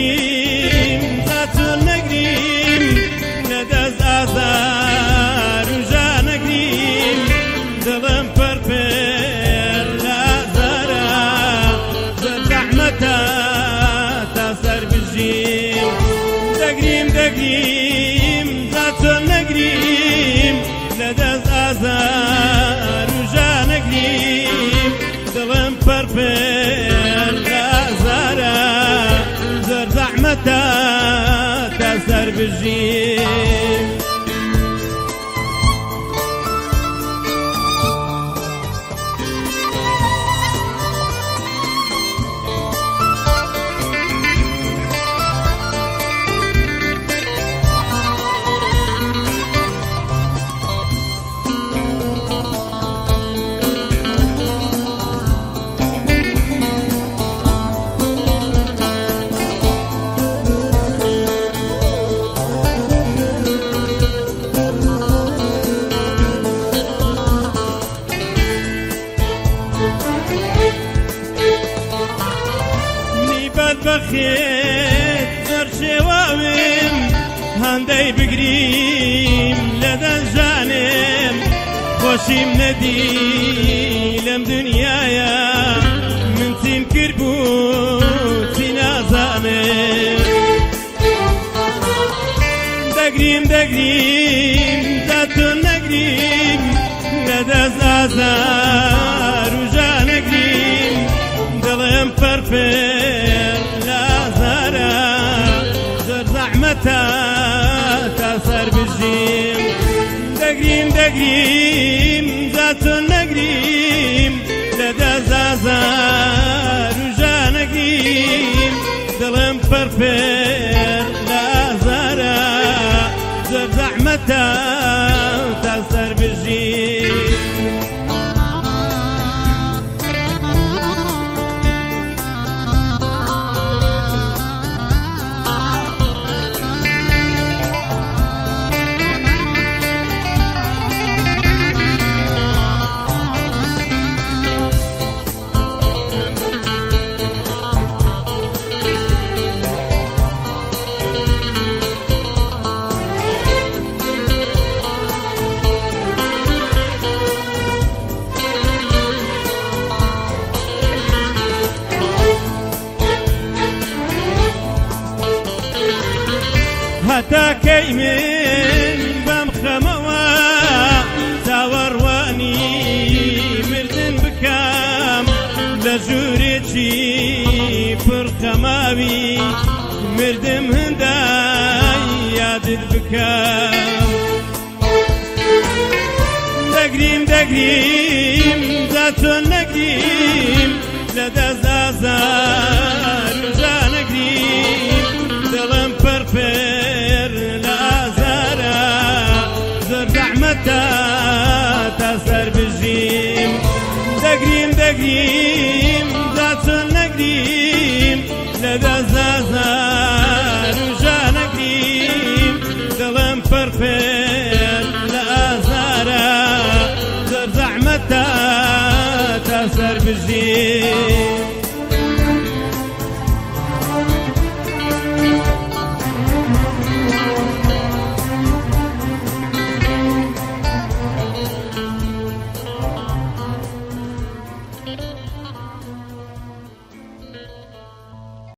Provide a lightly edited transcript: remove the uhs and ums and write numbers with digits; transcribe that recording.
دەگریم زاتۆ نەگریم لەدەست ئازار و ژا نەگریم دڵم پەرپێر لە ئازارە زۆر زەحمەتە تا سەر بژیم دەگریم زاتۆ نەگریم لەدەست ئازار و ژا نەگریم دڵم پەرپێر لە ئازارە زۆر زەحمەتە تا سەر بژیم بەخێت زۆر شێواوێم هەندەی بگریم لەدەست ژانێم خۆشیم نەدی لەم دنیایە من چیم کرد بوو چی نازانێم دەگریم زاتۆ نەگریم لەدەست ئازار و ژا نەگریم دڵێم پەرپێر تا سەر بژیم دەگریم زاتۆ نەگریم لەدەست ئازار و ژا نەگریم دڵم پەرپێر لە ئازارە زۆر زەحمەتە تا سەر بژیم هەتا کەی من بەم خەمەوە چاوەڕوانی مردن بکەم لە ژوورێکی پڕخەماوی مردم هەندای یادت بکەم دەگریم زاتۆ نەگریم لەدەست